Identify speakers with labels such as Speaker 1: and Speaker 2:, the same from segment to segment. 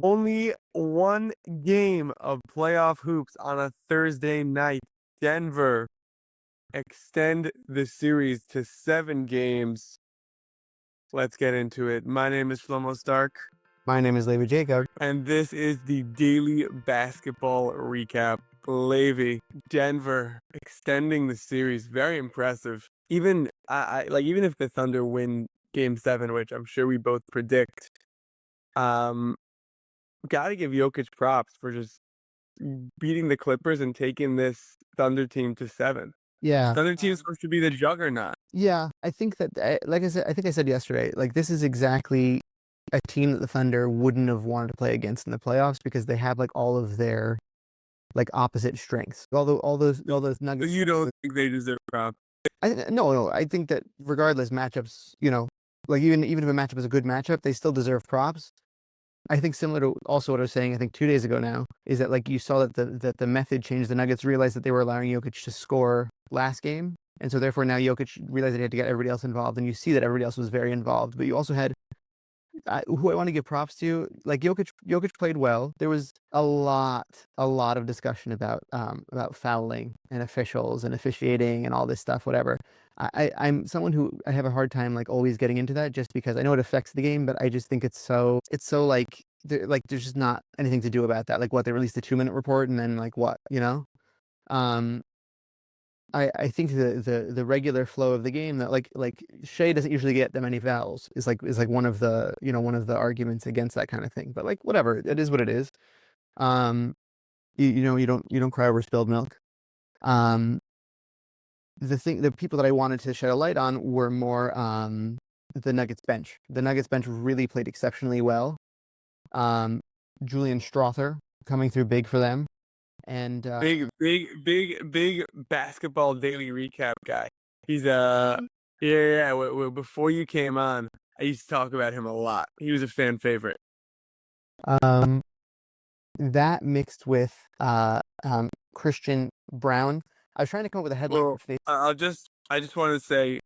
Speaker 1: Only one game of playoff hoops on a Thursday night. Denver extend the series to 7 games. Let's get into it. My name is Shlomo Stark,
Speaker 2: My name is Levi Jacob.
Speaker 1: and this is the daily basketball recap. Levi, Denver extending the series, very impressive. Even even if the Thunder win Game 7, which I'm sure we both predict, got to give Jokic props for just beating the Clippers and taking this Thunder team to 7.
Speaker 2: Yeah.
Speaker 1: Thunder team is supposed to be the juggernaut.
Speaker 2: Yeah, I think that, like I said, I think I said yesterday, like this is exactly a team that the Thunder wouldn't have wanted to play against in the playoffs because they have like all of their like opposite strengths. Although all those Nuggets.
Speaker 1: You don't think they deserve props?
Speaker 2: No, I think that regardless matchups, like even if a matchup is a good matchup, they still deserve props. I think similar to also what I was saying, I think 2 days ago now, is that like you saw that the method changed. The Nuggets realized that they were allowing Jokic to score last game. And so therefore now Jokic realized that he had to get everybody else involved. And you see that everybody else was very involved. But you also had who I want to give props to, like Jokic played well. There was a lot of discussion about fouling and officials and officiating and all this stuff, whatever. I'm someone who I have a hard time like always getting into that just because I know it affects the game, but I just think it's so like there's just not anything to do about that. Like what they released the 2-minute report and then like what, um I think the regular flow of the game that like Shea doesn't usually get that many fouls is like one of the one of the arguments against that kind of thing. But like whatever, it is what it is. You don't cry over spilled milk. The people that I wanted to shed a light on were more the Nuggets bench. The Nuggets bench really played exceptionally well. Julian Strother coming through big for them. And
Speaker 1: big basketball daily recap guy. He's before you came on, I used to talk about him a lot. He was a fan favorite.
Speaker 2: That mixed with Christian Brown. I was trying to come up with a headline.
Speaker 1: Well, I just wanted to say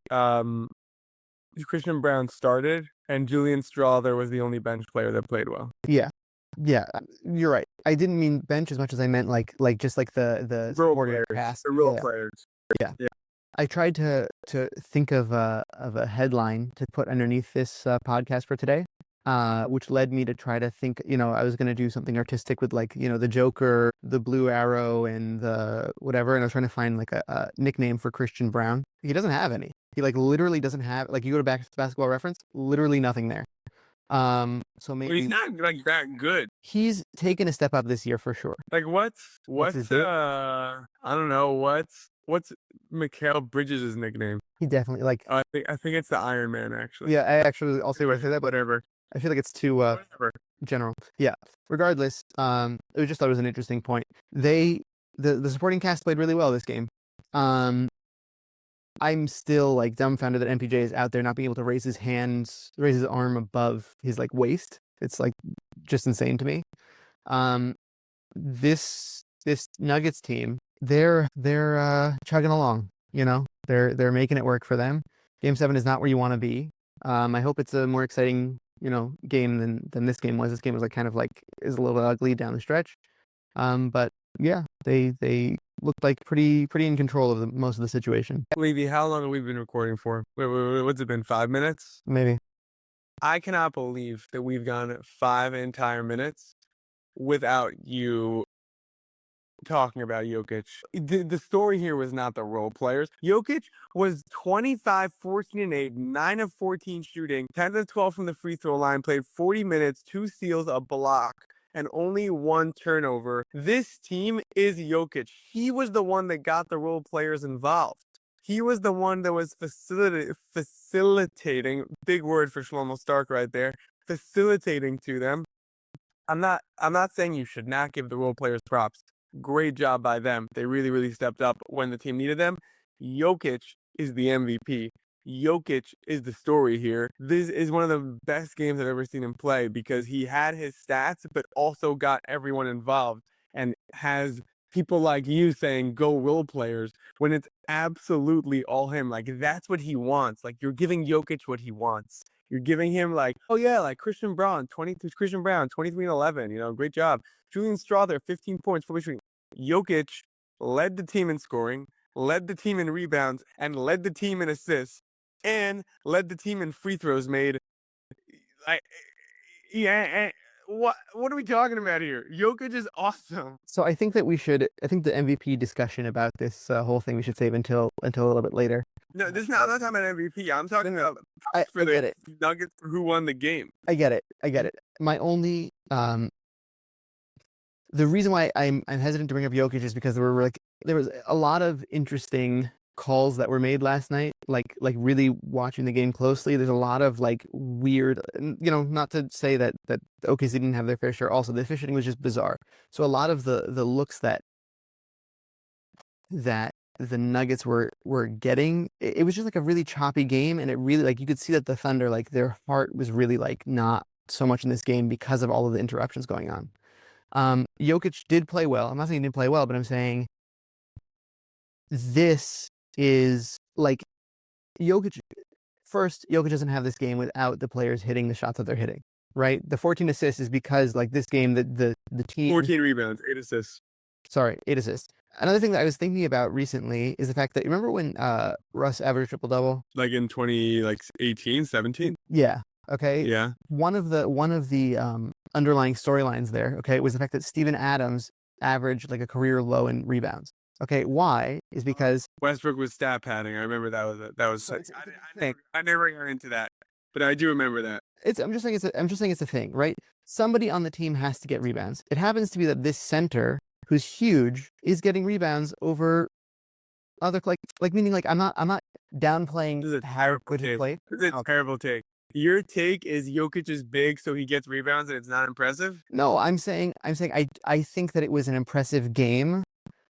Speaker 1: Christian Brown started and Julian Strother was the only bench player that played well.
Speaker 2: Yeah, you're right. I didn't mean bench as much as I meant like just like the
Speaker 1: role players,
Speaker 2: cast.
Speaker 1: the role players.
Speaker 2: Yeah. I tried to think of a headline to put underneath this podcast for today, which led me to try to think. I was going to do something artistic with like the Joker, the blue arrow, and the whatever. And I was trying to find like a nickname for Christian Brown. He doesn't have any. He like literally doesn't have like. You go to Basketball Reference, literally nothing there. So maybe
Speaker 1: he's not like that good.
Speaker 2: He's taken a step up this year for sure.
Speaker 1: Like what's I don't know what's Mikal Bridges' nickname?
Speaker 2: He definitely like.
Speaker 1: I think it's the Iron Man actually.
Speaker 2: Yeah, I'll say that.
Speaker 1: Whatever.
Speaker 2: I feel like it's too general. Yeah. Regardless, I just thought it was an interesting point. The supporting cast played really well this game. I'm still like dumbfounded that MPJ is out there not being able to raise his arm above his like waist. It's like just insane to me. This Nuggets team, they're chugging along. They're making it work for them. Game 7 is not where you want to be. I hope it's a more exciting game than this game was. This game was like kind of like is a little bit ugly down the stretch. But yeah, they looked like pretty in control of most of the situation.
Speaker 1: Levy, how long have we been recording for? What's it been? 5 minutes?
Speaker 2: Maybe.
Speaker 1: I cannot believe that we've gone 5 entire minutes without you talking about Jokic. The story here was not the role players. Jokic was 25, 14, and 8, 9 of 14 shooting, 10 of 12 from the free throw line, played 40 minutes, 2 steals, a block, and only 1 turnover. This team is Jokic. He was the one that got the role players involved. He was the one that was facilitating, big word for Shlomo Stark right there, facilitating to them. I'm not saying you should not give the role players props. Great job by them. They really, really stepped up when the team needed them. Jokic is the MVP. Jokic is the story here. This is one of the best games I've ever seen him play because he had his stats, but also got everyone involved and has people like you saying, go role players, when it's absolutely all him. Like, that's what he wants. Like, you're giving Jokic what he wants. You're giving him like, oh yeah, like Christian Brown, 23 and 11, great job. Julian Strawther, 15 points for shooting. Jokic led the team in scoring, led the team in rebounds, and led the team in assists, and led the team in free throws made. I, yeah, what are we talking about here? Jokic is awesome.
Speaker 2: So I think that I think the MVP discussion about this whole thing we should save until a little bit later.
Speaker 1: No, I'm not talking about MVP. I'm talking about
Speaker 2: I
Speaker 1: for
Speaker 2: get
Speaker 1: the
Speaker 2: it.
Speaker 1: Nuggets for who won the game.
Speaker 2: I get it. My only the reason why I'm hesitant to bring up Jokic is because there was a lot of interesting calls that were made last night. Like really watching the game closely, there's a lot of like weird, not to say that OKC didn't have their fair share. Also, the officiating was just bizarre. So a lot of the looks that the Nuggets were getting, it was just like a really choppy game, and it really, like, you could see that the Thunder, like, their heart was really like not so much in this game because of all of the interruptions going on. Jokic did play well. I'm not saying he didn't play well, but I'm saying this is like Jokic. First, Jokic doesn't have this game without the players hitting the shots that they're hitting, right? The 14 assists is because, like, this game, the team
Speaker 1: 14 rebounds, 8 assists.
Speaker 2: Sorry, 8 assists. Another thing that I was thinking about recently is the fact that, remember when Russ averaged triple-double?
Speaker 1: Like in 2018, 17?
Speaker 2: Yeah. Okay.
Speaker 1: Yeah.
Speaker 2: One of the underlying storylines there, okay, was the fact that Steven Adams averaged like a career low in rebounds. Okay, why? Is because
Speaker 1: Westbrook was stat padding. I remember that was.
Speaker 2: So
Speaker 1: I never got into that, but I do remember that.
Speaker 2: I'm just saying it's a thing, right? Somebody on the team has to get rebounds. It happens to be that this center, who's huge, is getting rebounds over other, meaning, like, I'm not downplaying
Speaker 1: This is a terrible take.
Speaker 2: play.
Speaker 1: This is a terrible take. Your take is Jokic is big, so he gets rebounds, and it's not impressive.
Speaker 2: No, I'm saying I think that it was an impressive game,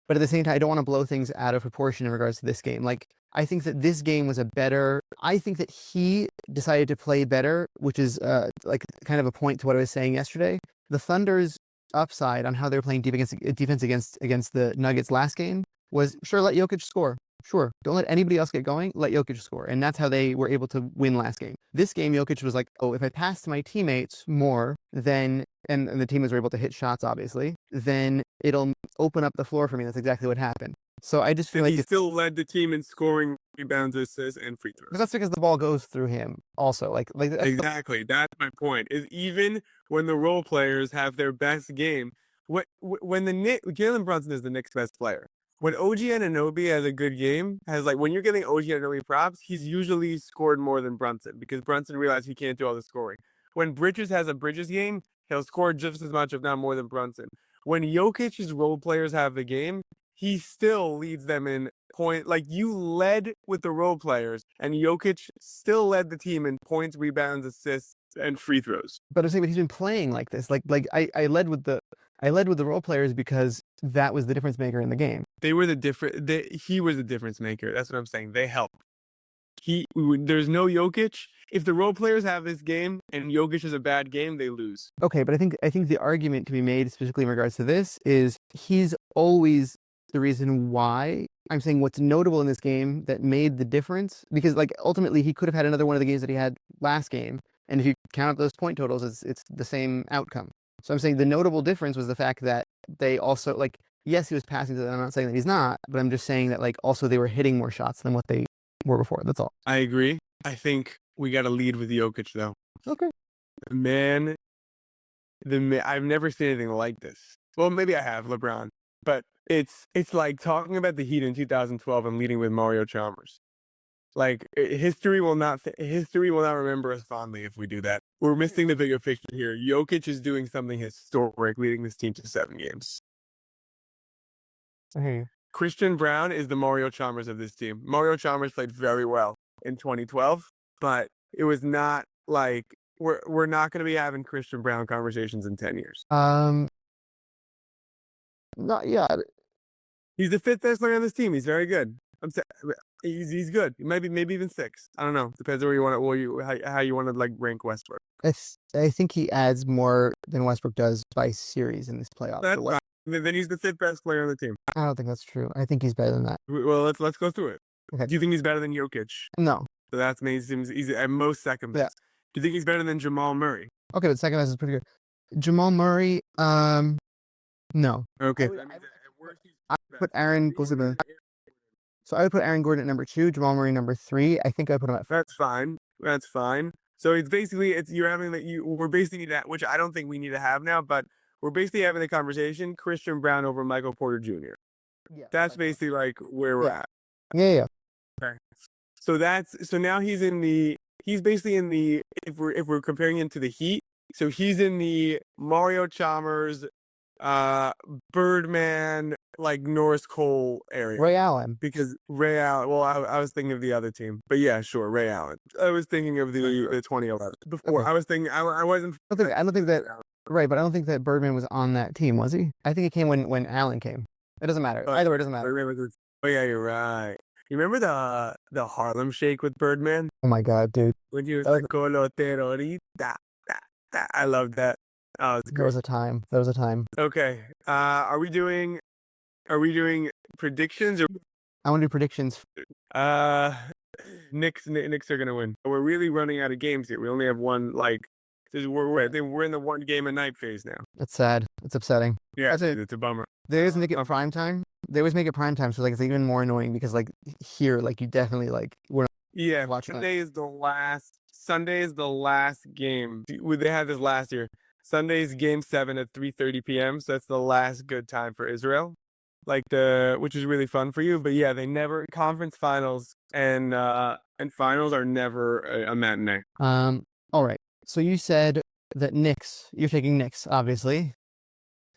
Speaker 2: but at the same time, I don't want to blow things out of proportion in regards to this game. Like, I think that this game was I think that he decided to play better, which is like kind of a point to what I was saying yesterday. The Thunder's upside on how they're playing defense against the Nuggets last game was, sure, let Jokic score. Sure, don't let anybody else get going. Let Jokic score. And that's how they were able to win last game. This game, Jokic was like, oh, if I pass to my teammates more, then, and the teammates were able to hit shots, obviously, then it'll open up the floor for me. That's exactly what happened. So I just feel like
Speaker 1: he still led the team in scoring, rebounds, assists, and free throws.
Speaker 2: But that's because the ball goes through him also. Like
Speaker 1: exactly. That's my point. Is even when the role players have their best game, when Jalen Brunson is the Knicks' best player. When OG Anunoby has a good game, when you're getting OG Anunoby props, he's usually scored more than Brunson because Brunson realized he can't do all the scoring. When Bridges has a Bridges game, he'll score just as much, if not more, than Brunson. When Jokic's role players have the game, he still leads them in point. Like, you led with the role players, and Jokic still led the team in points, rebounds, assists, and free throws.
Speaker 2: But I'm saying, but he's been playing like this. Like I led with the role players because that was the difference maker in the game.
Speaker 1: He was the difference maker. That's what I'm saying. They helped. There's no Jokic. If the role players have this game and Jokic has a bad game, they lose.
Speaker 2: Okay, but I think the argument to be made, specifically in regards to this, is he's always the reason why. I'm saying what's notable in this game that made the difference, because, like, ultimately he could have had another one of the games that he had last game, and if you count up those point totals, it's the same outcome. So I'm saying the notable difference was the fact that they also, like, yes, he was passing to them. I'm not saying that he's not, but I'm just saying that, like, also they were hitting more shots than what they were before. That's all.
Speaker 1: I agree. I think we got to lead with Jokic, though.
Speaker 2: Okay.
Speaker 1: Man, I've never seen anything like this. Well, maybe I have, LeBron, but it's like talking about the Heat in 2012 and leading with Mario Chalmers. Like, history will not remember us fondly if we do that. We're missing the bigger picture here. Jokic is doing something historic, leading this team to 7 games.
Speaker 2: I hear you.
Speaker 1: Christian Brown is the Mario Chalmers of this team. Mario Chalmers played very well in 2012, but it was not like we're not going to be having Christian Brown conversations in 10 years.
Speaker 2: Not yet.
Speaker 1: He's the 5th best player on this team. He's very good. He's good. Maybe even 6. I don't know. Depends on where you want to, how you want to, like, rank Westbrook.
Speaker 2: I think he adds more than Westbrook does by series in this playoff.
Speaker 1: That's fine. Then he's the 5th best player on the team.
Speaker 2: I don't think that's true. I think he's better than that.
Speaker 1: Well, let's go through it.
Speaker 2: Okay.
Speaker 1: Do you think he's better than Jokic?
Speaker 2: No.
Speaker 1: So that's he's at most second best. Do you think he's better than Jamal Murray?
Speaker 2: Okay, but second best is pretty good. Jamal Murray, no.
Speaker 1: Okay.
Speaker 2: I would put Aaron goes to the. So I would put Aaron Gordon at number 2, Jamal Murray number 3. I think I put him at.
Speaker 1: That's fine. That's fine. So it's basically you're having that we're basically that, which I don't think we need to have now, but we're basically having the conversation Christian Brown over Michael Porter Jr.
Speaker 2: Yeah.
Speaker 1: That's basically like where we're at.
Speaker 2: Yeah.
Speaker 1: Okay. So now he's basically in the if we're comparing him to the Heat, so he's in the Mario Chalmers, Birdman, like Norris Cole area.
Speaker 2: Ray Allen.
Speaker 1: Because Ray Allen, well, I was thinking of the other team, but yeah, sure, Ray Allen. I was thinking of the 2011 before.
Speaker 2: Okay.
Speaker 1: I was thinking I wasn't.
Speaker 2: I don't think that right, but I don't think that Birdman was on that team, was he? I think he came when Allen came. It doesn't matter. Either way, it doesn't matter.
Speaker 1: Oh yeah, you're right. You remember the Harlem Shake with Birdman
Speaker 2: Oh my god, dude.
Speaker 1: when he was like "Colo terrorista"? I loved that. Oh, it's
Speaker 2: There
Speaker 1: great.
Speaker 2: was a time. There was a time.
Speaker 1: Okay. Are we doing predictions or
Speaker 2: I want to do predictions.
Speaker 1: Knicks are gonna win. We're really running out of games here. We only have one we're in the one game a night phase now.
Speaker 2: It's sad. It's upsetting.
Speaker 1: Yeah, it's a bummer.
Speaker 2: They always make it prime time. They always make it prime time, so like it's even more annoying because like here, like you definitely like we're
Speaker 1: Yeah,
Speaker 2: watching
Speaker 1: Sunday is the last game. They had this last year. Sunday's game 7 at 3:30 p.m. So that's the last good time for Israel. Which is really fun for you. But yeah, they never conference finals and finals are never a matinee.
Speaker 2: All right. So you said that Knicks. You're taking Knicks, obviously.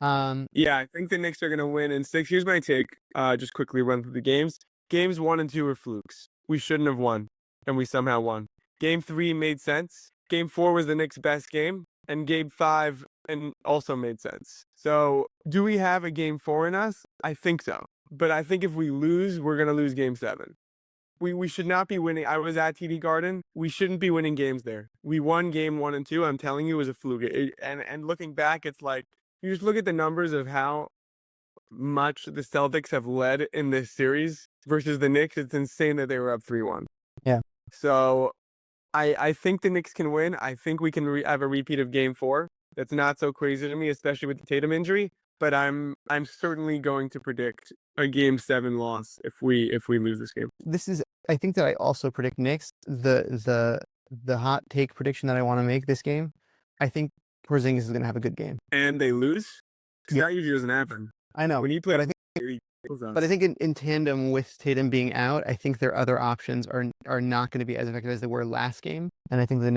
Speaker 1: Yeah, I think the Knicks are gonna win in 6. Here's my take. Just quickly run through the games. Games 1 and 2 were flukes. We shouldn't have won, and we somehow won. Game 3 made sense. Game 4 was the Knicks' best game, and Game 5 and also made sense. So, do we have a Game 4 in us? I think so. But I think if we lose, we're gonna lose Game 7. We should not be winning. I was at TD Garden. We shouldn't be winning games there. We won Game 1 and 2. I'm telling you, it was a fluke. And looking back, it's like you just look at the numbers of how much the Celtics have led in this series versus the Knicks. It's insane that they were up 3-1.
Speaker 2: Yeah.
Speaker 1: So I think the Knicks can win. I think we can have a repeat of Game 4. That's not so crazy to me, especially with the Tatum injury. But I'm certainly going to predict a Game 7 loss if we lose this game.
Speaker 2: I think that I also predict Knicks. The hot take prediction that I want to make this game, I think Porzingis is going to have a good game.
Speaker 1: And they lose?
Speaker 2: Yeah.
Speaker 1: That usually doesn't happen.
Speaker 2: I know.
Speaker 1: When you play,
Speaker 2: but I think in tandem with Tatum being out, I think their other options are not going to be as effective as they were last game. And I think the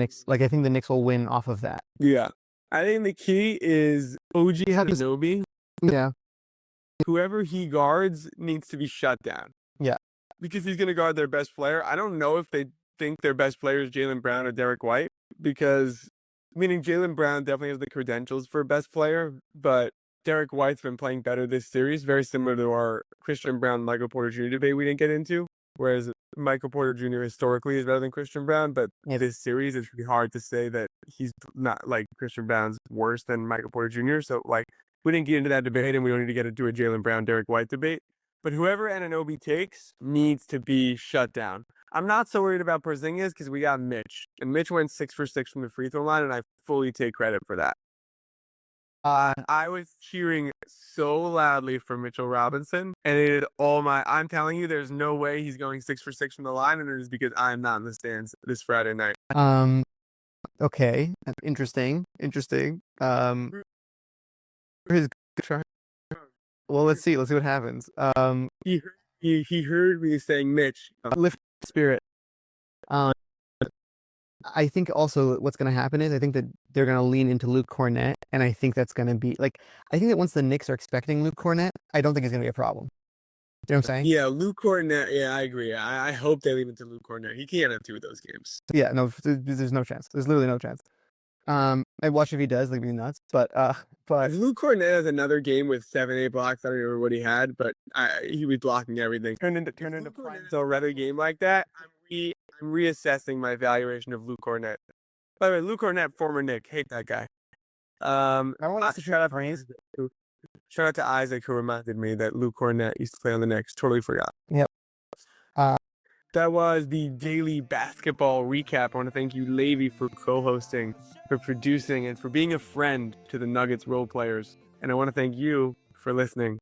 Speaker 2: Knicks will win off of that.
Speaker 1: Yeah. I think the key is OG Anunoby.
Speaker 2: Yeah.
Speaker 1: Whoever he guards needs to be shut down.
Speaker 2: Yeah.
Speaker 1: Because he's going to guard their best player. I don't know if they think their best player is Jaylen Brown or Derek White, because meaning Jaylen Brown definitely has the credentials for best player, but Derek White's been playing better this series, very similar to our Christian Brown, Michael Porter Jr. debate we didn't get into, whereas Michael Porter Jr. historically is better than Christian Brown, but this series it's really hard to say that he's not like Christian Brown's worse than Michael Porter Jr. So like we didn't get into that debate and we don't need to get into a Jaylen Brown, Derek White debate. But whoever Anunoby takes needs to be shut down. I'm not so worried about Porzingis because we got Mitch. And Mitch went 6 for 6 from the free throw line, and I fully take credit for that. I was cheering so loudly for Mitchell Robinson, and it is I'm telling you, there's no way he's going 6 for 6 from the line, and it is because I'm not in the stands this Friday night.
Speaker 2: Okay. Interesting. Well, let's see what happens.
Speaker 1: He heard me saying Mitch.
Speaker 2: Lift spirit. I think also what's going to happen is I think that they're going to lean into Luke Cornett, and I think that's going to be like I think that once the Knicks are expecting Luke Cornett, I don't think it's going to be a problem. You know what I'm saying?
Speaker 1: Yeah, Luke Cornett. Yeah, I agree. I hope they lean into Luke Cornett. He can't have 2 of those games.
Speaker 2: Yeah, no, there's no chance. There's literally no chance. I watch if he does, like, be nuts. But
Speaker 1: if Luke Cornett has another game with 7-8 blocks, I don't remember what he had, but he was blocking everything. Turn into prime. So rather game like that, I'm reassessing my evaluation of Luke Cornett. By the way, Luke Cornett, former Knick, hate that guy. I want to shout out to Isaac, who reminded me that Luke Cornett used to play on the Knicks. Totally forgot.
Speaker 2: Yep.
Speaker 1: That was the daily basketball recap. I want to thank you, Levi, for co-hosting, for producing, and for being a friend to the Nuggets role players. And I want to thank you for listening.